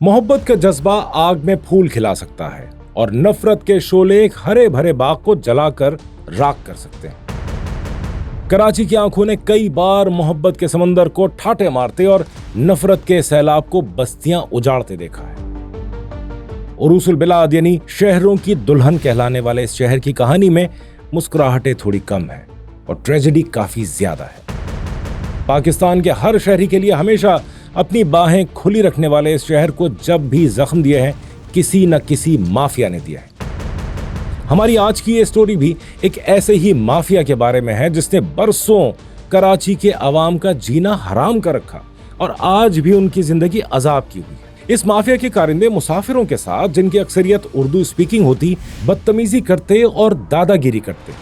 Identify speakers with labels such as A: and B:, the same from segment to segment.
A: मोहब्बत का जज्बा आग में फूल खिला सकता है और नफरत के शोले एक हरे भरे बाग को जलाकर राख कर सकते हैं। कराची की आंखों ने कई बार मोहब्बत के समंदर को ठाटे मारते और नफरत के सैलाब को बस्तियां उजाड़ते देखा है। उरूसुल बिलाद यानी शहरों की दुल्हन कहलाने वाले इस शहर की कहानी में मुस्कुराहटें थोड़ी कम है और ट्रेजेडी काफी ज्यादा है। पाकिस्तान के हर शहरी के लिए हमेशा अपनी बाहें खुली रखने वाले इस शहर को जब भी जख्म दिए हैं किसी न किसी माफिया ने दिया है। हमारी आज की ये स्टोरी भी एक ऐसे ही माफिया के बारे में है जिसने बरसों कराची के अवाम का जीना हराम कर रखा और आज भी उनकी जिंदगी अजाब की हुई है। इस माफिया के कारिंदे मुसाफिरों के साथ, जिनकी अक्सरियत उर्दू स्पीकिंग होती, बदतमीजी करते और दादागिरी करते,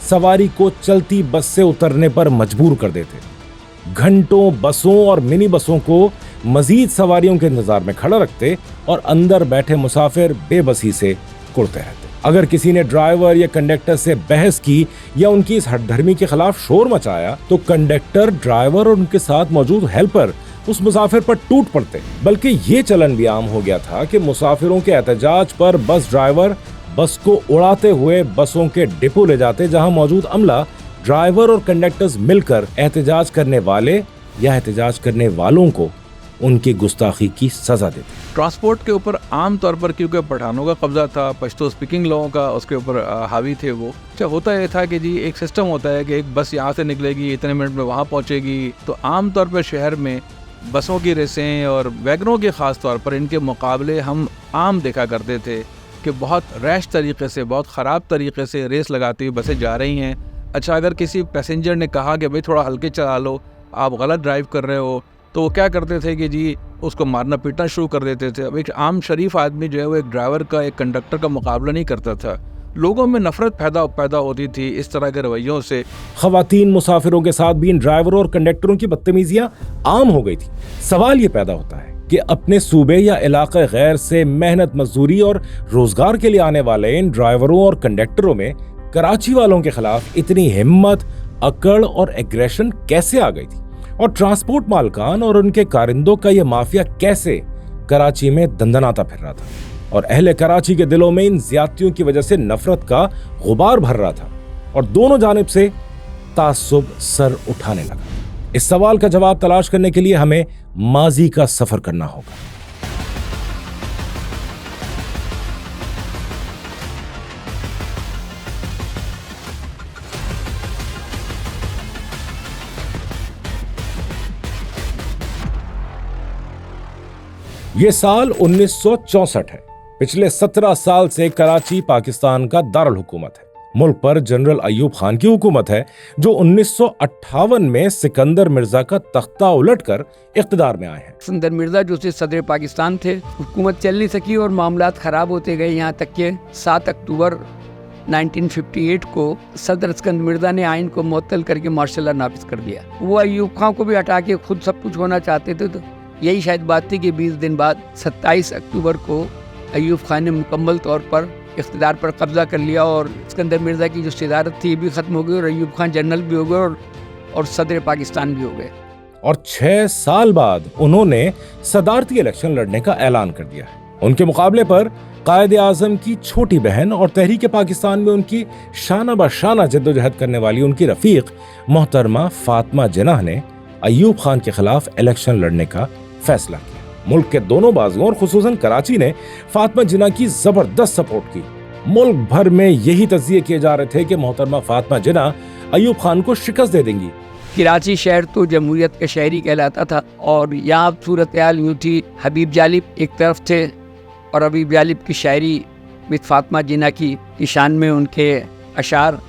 A: सवारी को चलती बस से उतरने पर मजबूर कर देते, घंटों बसों और मिनी बसों को मजीद सवारियों के इंतजार में खड़ा रखते और अंदर बैठे मुसाफिर बेबसी से कुड़ते रहते। अगर किसी ने ड्राइवर या कंडक्टर से बहस की या उनकी इस हठधर्मी के खिलाफ शोर मचाया तो कंडक्टर, ड्राइवर और उनके साथ मौजूद हेल्पर उस मुसाफिर पर टूट पड़ते। बल्कि ये चलन भी आम हो गया था कि मुसाफिरों के एहतजाज पर बस ड्राइवर बस को उड़ाते हुए बसों के डिपो ले जाते, जहां मौजूद अमला, ड्राइवर और कंडक्टर्स मिलकर एहतजाज करने वाले या एहतजाज करने वालों को उनकी गुस्ताखी की सजा देते।
B: ट्रांसपोर्ट के ऊपर आम तौर पर क्योंकि पठानों का कब्जा था, पश्तो स्पीकिंग लोगों का उसके ऊपर हावी थे वो। अच्छा, होता ये था कि जी एक सिस्टम होता है कि एक बस यहाँ से निकलेगी, इतने मिनट में वहाँ पहुँचेगी। तो आम तौर पर शहर में बसों की रेसें और वैगनों के ख़ास तौर पर इनके मुकाबले हम आम देखा करते थे कि बहुत रैश तरीके से, बहुत ख़राब तरीके से रेस लगाती हुई बसें जा रही हैं। अच्छा, अगर किसी पैसेंजर ने कहा कि भाई थोड़ा हल्के चला लो, आप गलत ड्राइव कर रहे हो, तो वो क्या करते थे कि जी उसको मारना पीटना शुरू कर देते थे। अब एक आम शरीफ आदमी जो है वो एक ड्राइवर का, एक कंडक्टर का मुकाबला नहीं करता था। लोगों में नफरत पैदा होती थी इस तरह के रवैयों से।
A: खवातीन मुसाफिरों के साथ भी इन ड्राइवरों और कंडक्टरों की बदतमीजियां आम हो गई थी। सवाल ये पैदा होता है कि अपने सूबे या इलाके गैर से मेहनत मजदूरी और रोजगार के लिए आने वाले इन ड्राइवरों और कंडक्टरों में कराची वालों के खिलाफ इतनी हिम्मत, अकड़ और एग्रेशन कैसे आ गई थी, और ट्रांसपोर्ट मालकान और उनके कारिंदों का यह माफिया कैसे कराची में दंदनाता फिर रहा था और अहले कराची के दिलों में इन ज्यादतियों की वजह से नफरत का गुबार भर रहा था और दोनों जानिब से तासुब सर उठाने लगा। इस सवाल का जवाब तलाश करने के लिए हमें माजी का सफर करना होगा। ये साल 1964 है। पिछले 17 साल से कराची पाकिस्तान का दारुल हुकूमत है। मुल्क पर जनरल अयूब खान की हुकूमत है जो 1958 में सिकंदर मिर्जा का तख्ता उलटकर इख्तिदार में आए हैं।
C: सिकंदर मिर्जा जो से सदर पाकिस्तान थे, हुकूमत चल नहीं सकी और मामलात खराब होते गए, यहाँ तक कि 7 अक्टूबर 1958 को सदर सिकंदर मिर्जा ने आइन को मुअत्तल करके मार्शल लॉ नाफिज कर दिया। वो अयूब खान को भी हटा के खुद सब कुछ होना चाहते थे। तो यही शायद बात थी कि 20 दिन बाद 27 अक्टूबर को अयूब खान ने मुकम्मल तौर पर इख्तिदार पर कब्जा कर लिया और सिकंदर मिर्जा की जो सदारत थी ये भी ख़त्म हो गई और अयूब खान जनरल भी हो गए और सदर पाकिस्तान भी हो गए।
A: और 6 साल बाद उन्होंने सदारती इलेक्शन लड़ने का ऐलान कर दिया है। उनके मुकाबले पर कायदे आज़म की छोटी बहन और तहरीक पाकिस्तान में उनकी शाना बशाना जद्दोजहद करने वाली उनकी रफीक मोहतरमा फातिमा जिन्नाह ने अयूब खान के खिलाफ इलेक्शन लड़ने का फैसला किया। मुल्क के दोनों बाजुओं और खुसूसन कराची ने फातिमा जिन्नाह की जबरदस्त सपोर्ट की। मुल्क भर में यही तज्जिये किए जा रहे थे कि मोहतरमा फातिमा जिन्नाह अयूब खान को शिकस्त दे देंगी।
C: कराची शहर तो जमहूरियत का शहरी कहलाता था और यहाँ सूरत हाल यूँ थी, हबीब जालिब एक तरफ थे और हबीब जालिब की शायरी विद फातिमा जिन्नाह की शान में उनके अशार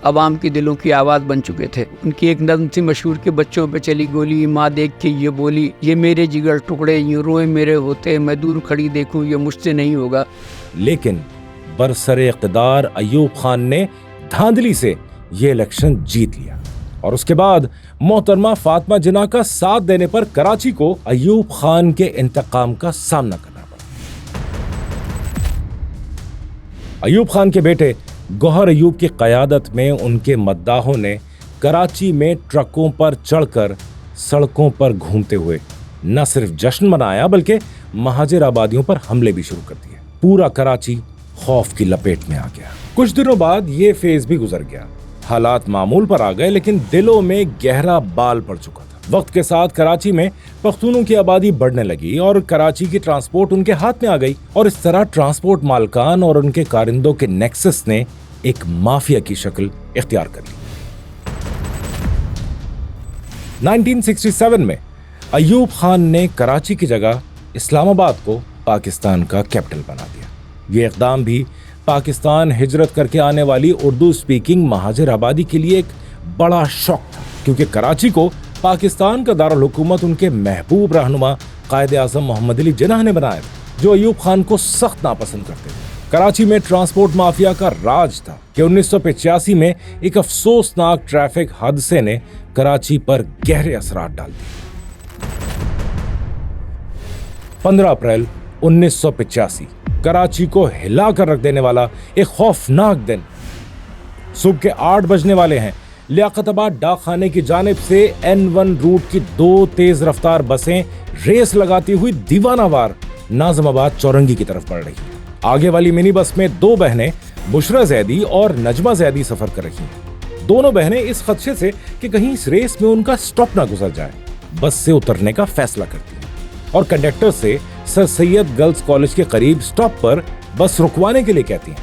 C: अवाम के दिलों की आवाज़ बन चुके थे। उनकी एक नज़्म थी मशहूर के बच्चों पे चली गोली, माँ देख के ये बोली, ये मेरे जिगर टुकड़े यूँ रोए मेरे होते, मैं दूर खड़ी देखूँ ये मुझसे नहीं होगा।
A: लेकिन बरसरे इक़्तिदार अयूब खान ने धांधली से ये इलेक्शन जीत लिया और उसके बाद मोहतरमा फातिमा जिन्नाह का साथ देने पर कराची को अयूब खान के इंतकाम का सामना करना पड़ा। अयूब खान के बेटे गौहर अयूब की क़यादत में उनके मद्दाहों ने कराची में ट्रकों पर चढ़कर सड़कों पर घूमते हुए न सिर्फ जश्न मनाया बल्कि महाजिर आबादियों पर हमले भी शुरू कर दिए। पूरा कराची खौफ की लपेट में आ गया। कुछ दिनों बाद ये फेज भी गुजर गया, हालात मामूल पर आ गए, लेकिन दिलों में गहरा बाल पड़ चुका था। वक्त के साथ कराची में पख्तूनों की आबादी बढ़ने लगी और कराची की ट्रांसपोर्ट उनके हाथ में आ गई, और इस तरह ट्रांसपोर्ट मालकान और उनके कारिंदों के नेक्सस ने एक माफिया की शक्ल इख्तियार कर ली। 1967 में अयूब खान ने कराची की जगह इस्लामाबाद को पाकिस्तान का कैपिटल बना दिया। ये इक़दाम भी पाकिस्तान हिजरत करके आने वाली उर्दू स्पीकिंग महाजिर आबादी के लिए एक बड़ा शौक था, क्योंकि कराची को पाकिस्तान का दारुल हुकूमत उनके महबूब रहनुमा कायद आज़म मोहम्मद अली जिन्नाह ने बनाया था, जो अयूब खान को सख्त नापसंद करते थे। कराची में ट्रांसपोर्ट माफिया का राज था कि 1985 में एक अफसोसनाक ट्रैफिक हादसे ने कराची पर गहरे असरात डाल दिए। 15 अप्रैल 1985 कराची को हिला कर रख देने वाला एक खौफनाक दिन। सुबह के 8 बजने वाले हैं। लियाकताबाद डाकखाने की जानिब से N1 रूट की 2 तेज रफ्तार बसें रेस लगाती हुई दीवानावार नाज़िमाबाद चौरंगी की तरफ बढ़ रही हैं। आगे वाली मिनी बस में 2 बहनें बुशरा जैदी और नजमा जैदी सफर कर रही हैं। दोनों बहनें इस खदशे से कि कहीं इस रेस में उनका स्टॉप ना गुजर जाए, बस से उतरने का फैसला करती हैं और कंडक्टर से सर सैयद गर्ल्स कॉलेज के करीब स्टॉप पर बस रुकवाने के लिए कहती हैं,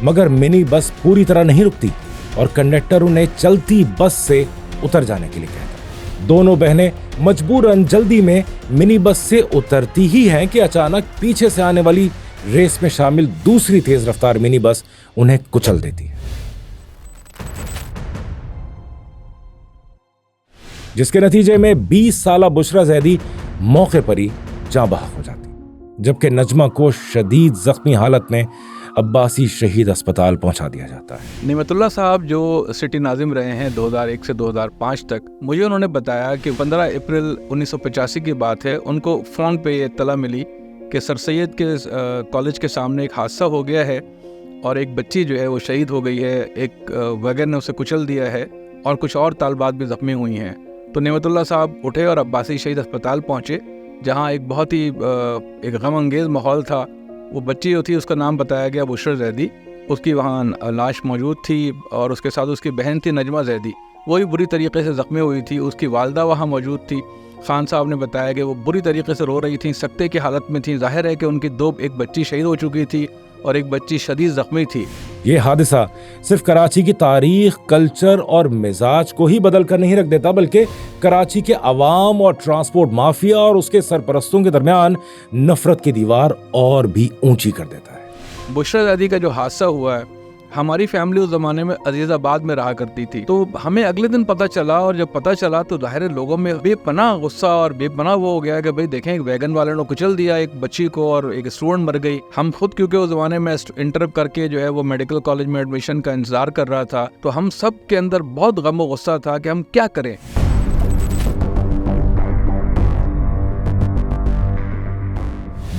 A: मगर मिनी बस पूरी तरह नहीं रुकती और कंडक्टर उन्हें चलती बस से उतर जाने के लिए कहता है। दोनों बहनें मजबूरन जल्दी में मिनी बस से उतरती ही हैं कि अचानक पीछे से आने वाली रेस में शामिल दूसरी तेज रफ्तार मिनी बस उन्हें कुचल देती है, जिसके नतीजे में 20 साला बुशरा जैदी मौके पर ही जाँ बहक हो जाती, जबकि नजमा को शदीद जख्मी हालत में अब्बासी शहीद अस्पताल पहुंचा दिया जाता है।
B: निमतुल्लाह साहब जो सिटी नाजिम रहे हैं 2001 से 2005 तक, मुझे उन्होंने बताया कि 15 अप्रैल 1985 की बात है, उनको फ़ोन पे ये इत्तला मिली कि सर सैयद के कॉलेज के सामने एक हादसा हो गया है और एक बच्ची जो है वो शहीद हो गई है, एक वैगन ने उसे कुचल दिया है और कुछ और तालबात भी ज़ख्मी हुई हैं। तो निमतुल्लाह साहब उठे और अब्बासी शहीद अस्पताल पहुँचे, जहाँ एक बहुत ही एक गम अंगेज़ माहौल था। वो बच्ची जो थी उसका नाम बताया गया बुशरा जैदी, उसकी वहाँ लाश मौजूद थी और उसके साथ उसकी बहन थी नजमा जैदी, वो भी बुरी तरीके से ज़ख्मी हुई थी। उसकी वालदा वहाँ मौजूद थी। खान साहब ने बताया कि वो बुरी तरीके से रो रही थी, सकते की हालत में थी। जाहिर है कि उनकी एक बच्ची शहीद हो चुकी थी और एक बच्ची शदीद ज़ख्मी थी।
A: ये हादसा सिर्फ कराची की तारीख, कल्चर और मिजाज को ही बदल कर नहीं रख देता, बल्कि कराची के अवाम और ट्रांसपोर्ट माफिया और उसके सरपरस्तों के दरमियान नफरत की दीवार और भी ऊंची कर देता है।
B: बुशरा जैदी का जो हादसा हुआ है, हमारी फैमिली उस ज़माने में अजीज़ाबाद में रहा करती थी, तो हमें अगले दिन पता चला, और जब पता चला तो ज़ाहिर है लोगों में बेपनाह गुस्सा और बेपनाह वो हो गया कि भाई देखें, एक वैगन वाले ने कुचल दिया एक बच्ची को और एक स्टूडेंट मर गई। हम खुद क्योंकि उस ज़माने में इंटर करके जो है वो मेडिकल कॉलेज में एडमिशन का इंतज़ार कर रहा था, तो हम सब के अंदर बहुत गम और गुस्सा था कि हम क्या करें।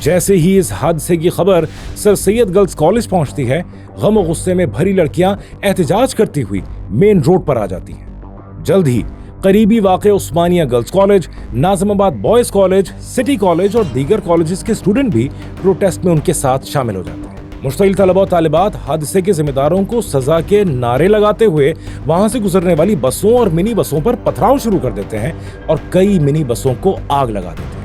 A: जैसे ही इस हादसे की खबर सर सैयद गर्ल्स कॉलेज पहुंचती है, गम और गुस्से में भरी लड़कियां एहतजाज करती हुई मेन रोड पर आ जाती हैं। जल्द ही करीबी वाक़े Osmania girls college, Nazimabad boys college, city college और दीगर कॉलेजेस के स्टूडेंट भी प्रोटेस्ट में उनके साथ शामिल हो जाते हैं। मुश्तइल तलबा और तालिबात हादसे के जिम्मेदारों को सजा के नारे लगाते हुए वहां से गुजरने वाली बसों और मिनी बसों पर पथराव शुरू कर देते हैं और कई मिनी बसों को आग लगा देते हैं।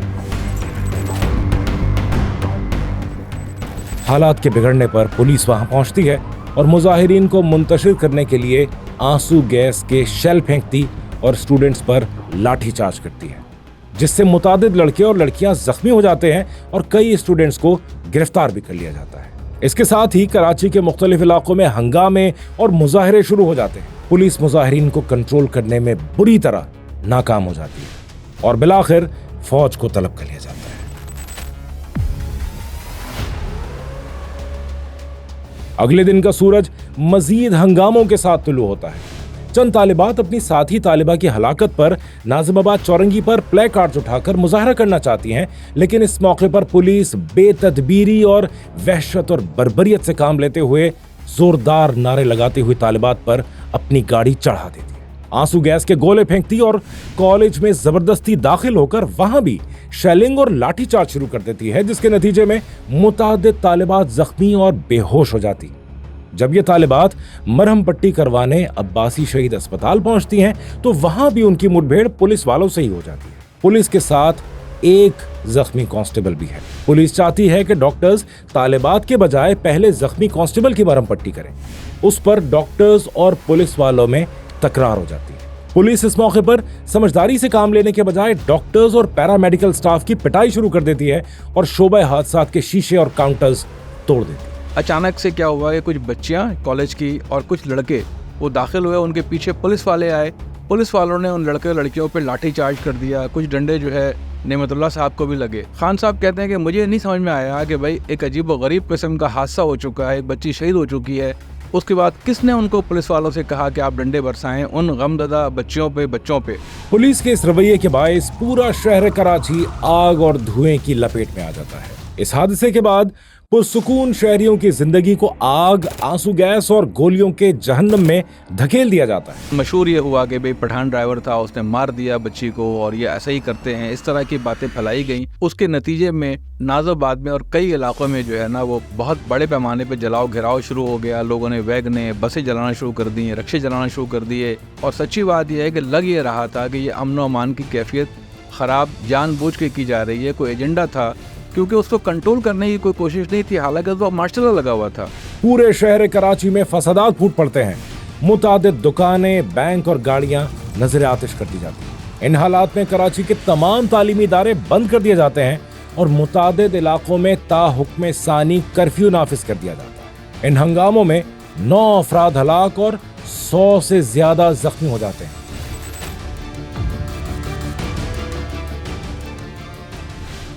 A: हालात के बिगड़ने पर पुलिस वहां पहुंचती है और मुजाहिरीन को मुंतशिर करने के लिए आंसू गैस के शेल फेंकती और स्टूडेंट्स पर लाठीचार्ज करती है, जिससे मुतादिद लड़के और लड़कियां जख्मी हो जाते हैं और कई स्टूडेंट्स को गिरफ्तार भी कर लिया जाता है। इसके साथ ही कराची के मुख्तलिफ इलाकों में हंगामे और मुजाहिरे शुरू हो जाते हैं। पुलिस मुजाहिरीन को कंट्रोल करने में बुरी तरह नाकाम हो जाती है और बिलाखिर फौज को तलब कर लिया जाता है। अगले दिन का सूरज मजीद हंगामों के साथ तुलू होता है। चंद तालिबात अपनी साथी तालिबा की हलाकत पर नाज़िमाबाद चौरंगी पर प्ले कार्ड्स उठाकर मुजाहरा करना चाहती हैं, लेकिन इस मौके पर पुलिस बेतदबीरी और वहशत और बर्बरियत से काम लेते हुए जोरदार नारे लगाती हुई तालिबात पर अपनी गाड़ी चढ़ा देती है। आंसू गैस के गोले फेंकती और कॉलेज में जबरदस्ती दाखिल होकर वहां भी शेलिंग और लाठीचार्ज शुरू कर देती है, जिसके नतीजे में मुतादिद तालिबात जख्मी और बेहोश हो जाती। जब ये तालिबात मरहम पट्टी करवाने अब्बासी शहीद अस्पताल पहुंचती हैं तो वहां भी उनकी मुठभेड़ पुलिस वालों से ही हो जाती है। पुलिस के साथ एक जख्मी कांस्टेबल भी है। पुलिस चाहती है कि डॉक्टर्स तालिबात के बजाय पहले जख्मी कांस्टेबल की मरहम पट्टी करें। उस पर डॉक्टर्स और पुलिस वालों में तकरार हो जाती है। पुलिस इस मौके पर समझदारी से काम लेने के बजाय डॉक्टर्स और पैरामेडिकल स्टाफ की पिटाई शुरू कर देती है और शोबा हादसात के शीशे और काउंटर्स तोड़ देती है।
B: अचानक से क्या हुआ कि कुछ बच्चियां कॉलेज की और कुछ लड़के वो दाखिल हुए, उनके पीछे पुलिस वाले आए। पुलिस वालों ने उन लड़के लड़कियों पे लाठी चार्ज कर दिया। कुछ डंडे जो है नेमतुल्लाह साहब को भी लगे। खान साहब कहते हैं कि मुझे नहीं समझ में आया कि भाई एक अजीब व गरीब किस्म का हादसा हो चुका है, एक बच्ची शहीद हो चुकी है, उसके बाद किसने उनको पुलिस वालों से कहा कि आप डंडे बरसाएं उन गमज़दा बच्चों पे।
A: पुलिस के इस रवैये के बायस पूरा शहर कराची आग और धुएं की लपेट में आ जाता है। इस हादसे के बाद पुरसुकून शहरियों की जिंदगी को आग, आंसू गैस और गोलियों के जहन्नम में धकेल दिया जाता है।
B: मशहूर ये हुआ कि भाई पठान ड्राइवर था, उसने मार दिया बच्ची को और ये ऐसा ही करते हैं, इस तरह की बातें फैलाई गई। उसके नतीजे में नाज़िबाद में और कई इलाकों में जो है ना वो बहुत बड़े पैमाने पे जलाओ घिराव शुरू हो गया। लोगों ने वैगने, बसें जलाना शुरू कर दी, रिक्शे जलाना शुरू कर दिए। और सच्ची बात यह है कि लग ये रहा था कि ये अमन और अमान की कैफियत ख़राब जानबूझ के की जा रही है, कोई एजेंडा था, क्योंकि उसको कंट्रोल करने की कोई कोशिश नहीं थी। हालांकि तो मार्शल लॉ लगा हुआ था।
A: पूरे शहर कराची में फसादात फूट पड़ते हैं। मुतादिद दुकानें, बैंक और गाड़ियां नजर आतिश कर दी जाती हैं। इन हालात में कराची के तमाम तालीमी इदारे बंद कर दिए जाते हैं और मुतादिद इलाकों में ताहुक्म सानी कर्फ्यू नाफिज कर दिया जाता है। इन हंगामों में 9 अफराद हलाक और 100 से ज्यादा जख्मी हो जाते हैं।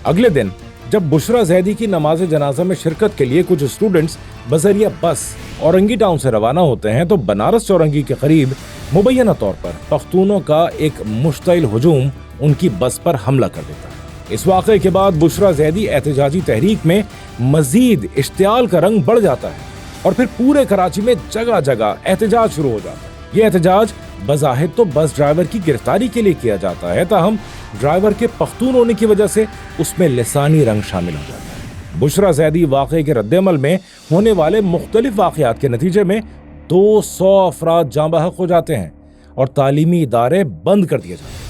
A: अगले दिन जब बुशरा जैदी की नमाज जनाजा में शिरकत के लिए कुछ स्टूडेंट्स बजरिया बस औरंगी टाउन से रवाना होते हैं तो बनारस चौरंगी के करीब मुबैना तौर पर पख्तूनों का एक मुश्तइल हुजूम उनकी बस पर हमला कर देता है। इस वाक़े के बाद बुशरा जैदी एहतजाजी तहरीक में मजीद इश्तियाल का रंग बढ़ जाता है और फिर पूरे कराची में जगह जगह एहतजाज शुरू हो जाता है। ये एहतजाज बज़ाहिर तो बस ड्राइवर की गिरफ्तारी के लिए किया जाता है, ताहम ड्राइवर के पख्तून होने की वजह से उसमें लिसानी रंग शामिल हो जाता है। बुशरा जैदी वाक़े के रद्द-ए-अमल में होने वाले मुख्तलिफ वाक़यात के नतीजे में 200 अफराद जाँ बहक हो जाते हैं और तालीमी इदारे बंद कर दिए जाते हैं।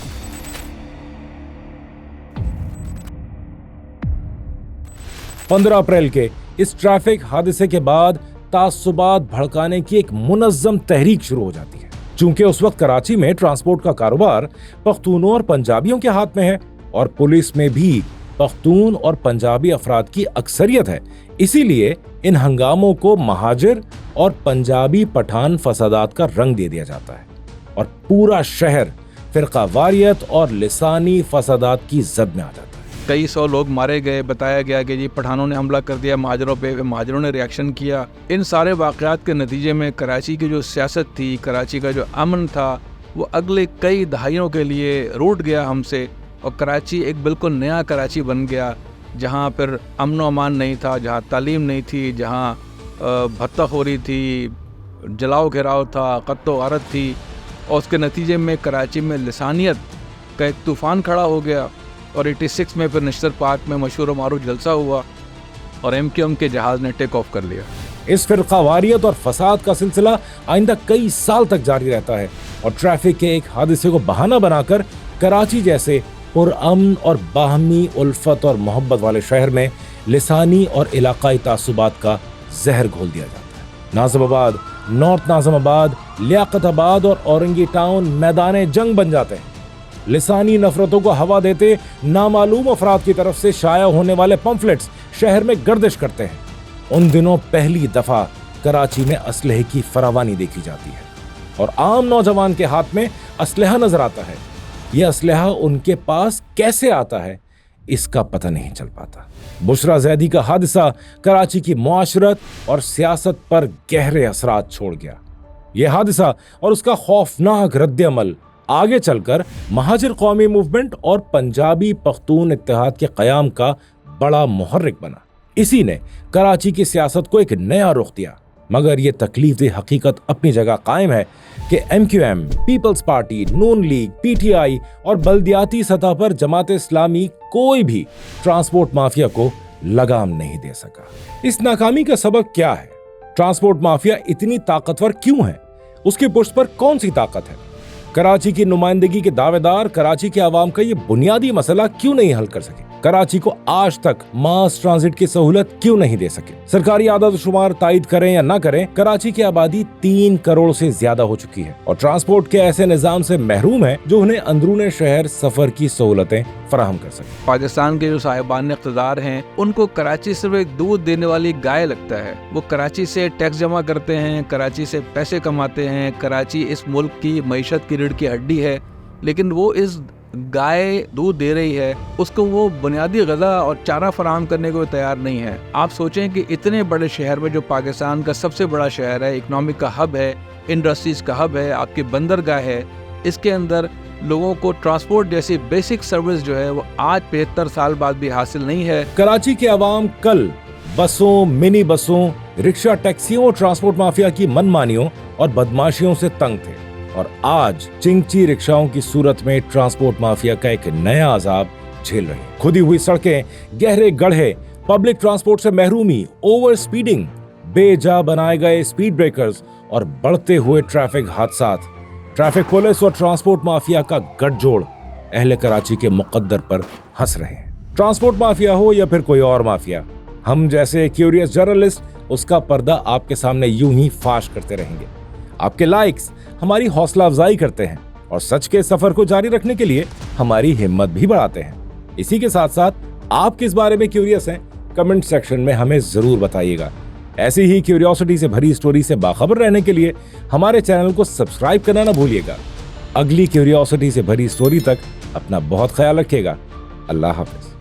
A: 15 अप्रैल के इस ट्रैफिक हादसे के बाद तासुबात भड़काने की एक मुनज़्ज़म तहरीक शुरू हो जाती है। चूंकि उस वक्त कराची में ट्रांसपोर्ट का कारोबार पख्तूनों और पंजाबियों के हाथ में है और पुलिस में भी पख्तून और पंजाबी अफराद की अक्सरियत है, इसीलिए इन हंगामों को महाजिर और पंजाबी पठान फसादात का रंग दे दिया जाता है और पूरा शहर फिरका वारियत और लिसानी फसादात की जद में आ जाता है।
B: कई 100 लोग मारे गए। बताया गया कि जी पठानों ने हमला कर दिया महाजरों पे, महाजरों ने रिएक्शन किया। इन सारे वाक़यात के नतीजे में कराची की जो सियासत थी, कराची का जो अमन था, वो अगले कई दहाइयों के लिए रूठ गया हमसे और कराची एक बिल्कुल नया कराची बन गया, जहाँ पर अमन व अमान नहीं था, जहाँ तालीम नहीं थी, जहाँ भत्ताखोरी थी, जलाओ घेराव था, क़त्ल गारत थी। और उसके नतीजे में कराची में लिसानियत का एक तूफ़ान खड़ा हो गया और 86 में फिर नश्तर पार्क में मशहूर व मारूफ जलसा हुआ और MQM के जहाज़ ने टेक ऑफ कर लिया।
A: इस फिरका वारियत और फसाद का सिलसिला आइंदा कई साल तक जारी रहता है और ट्रैफिक के एक हादसे को बहाना बनाकर कराची जैसे पुरअमन और बाहमी उल्फत और मोहब्बत वाले शहर में लिसानी और इलाकाई तासुबात का जहर घोल दिया जाता है। नाज़िमाबाद, नॉर्थ नाज़िमाबाद, लियाकताबाद और औरंगी टाउन मैदान जंग बन जाते हैं। लिसानी नफरतों को हवा देते नामालूम अफराद की तरफ से शाया होने वाले पम्फलेट्स शहर में गर्दिश करते हैं। उन दिनों पहली दफा कराची में असलहे की फरावानी देखी जाती है और आम नौजवान के हाथ में असलहा नजर आता है। यह असलहा उनके पास कैसे आता है, इसका पता नहीं चल पाता। बुशरा जैदी का हादसा कराची की मुआशरत और सियासत पर गहरे असरात छोड़ गया। यह हादसा और उसका खौफनाक रद्द-ए-अमल आगे चलकर महाजिर कौमी मूवमेंट और पंजाबी पख्तून इत्तेहाद के क़याम का बड़ा मुहर्रिक बना। इसी ने कराची की सियासत को एक नया रुख दिया मगर ये तकलीफदेह हकीकत अपनी जगह कायम है कि MQM, पीपल्स पार्टी, नून लीग, PTI और बल्दियाती सतह पर जमात इस्लामी कोई भी ट्रांसपोर्ट माफिया को लगाम नहीं दे सका। इस नाकामी का सबब क्या है? ट्रांसपोर्ट माफिया इतनी ताकतवर क्यों है? उसकी पुष्ट पर कौन सी ताकत है? कराची की नुमाइंदगी के दावेदार कराची के आवाम का ये बुनियादी मसला क्यों नहीं हल कर सके? कराची को आज तक मास ट्रांजिट की सहूलत क्यों नहीं दे सके? सरकारी आदाद शुमार तायद करें या ना करें, कराची की आबादी 3 करोड़ से ज्यादा हो चुकी है और ट्रांसपोर्ट के ऐसे निजाम से महरूम है जो उन्हें अंदरूने शहर सफर की सहूलतें फराहम कर सके।
B: पाकिस्तान के जो साहिबान इख्तिदार हैं उनको कराची सिर्फ एक दूध देने वाली गाय लगता है। वो कराची से टैक्स जमा करते हैं, कराची से पैसे कमाते हैं, कराची इस मुल्क की मईशत की रीढ़ की हड्डी है, लेकिन वो इस गाय दूध दे रही है उसको वो बुनियादी ग़िज़ा और चारा फराहम करने को तैयार नहीं है। आप सोचें कि इतने बड़े शहर में, जो पाकिस्तान का सबसे बड़ा शहर है, इकनॉमिक का हब है, इंडस्ट्रीज़ का हब है, आपकी बंदरगाह है, इसके अंदर लोगों को ट्रांसपोर्ट जैसी बेसिक सर्विस जो है वो आज 75 साल बाद भी हासिल नहीं है।
A: कराची के अवाम कल बसों, मिनी बसों, रिक्शा टैक्सियों और ट्रांसपोर्ट माफिया की मनमानियों और बदमाशियों से तंग थे और आज चिंगची रिक्शाओं की सूरत में ट्रांसपोर्ट माफिया का एक नया अजाब झेल रहे हैं। खुदी हुई सड़कें, गहरे गड्ढे, पब्लिक ट्रांसपोर्ट से महरूमी, ओवर स्पीडिंग, बेजा बनाए गए स्पीड ब्रेकर्स और बढ़ते हुए ट्रैफिक हादसात, ट्रैफिक पुलिस और ट्रांसपोर्ट माफिया का गठजोड़ अहले कराची के मुकद्दर पर हंस रहे हैं। ट्रांसपोर्ट माफिया हो या फिर कोई और माफिया, हम जैसे क्यूरियस जर्नलिस्ट उसका पर्दा आपके सामने यूं ही फाश करते रहेंगे। आपके लाइक्स हमारी हौसला अफजाई करते हैं और सच के सफर को जारी रखने के लिए हमारी हिम्मत भी बढ़ाते हैं। इसी के साथ साथ आप किस बारे में क्यूरियस हैं, कमेंट सेक्शन में हमें जरूर बताइएगा। ऐसी ही क्यूरियोसिटी से भरी स्टोरी से बाखबर रहने के लिए हमारे चैनल को सब्सक्राइब करना ना भूलिएगा। अगली क्यूरियोसिटी से भरी स्टोरी तक अपना बहुत ख्याल रखिएगा। अल्लाह हाफिज।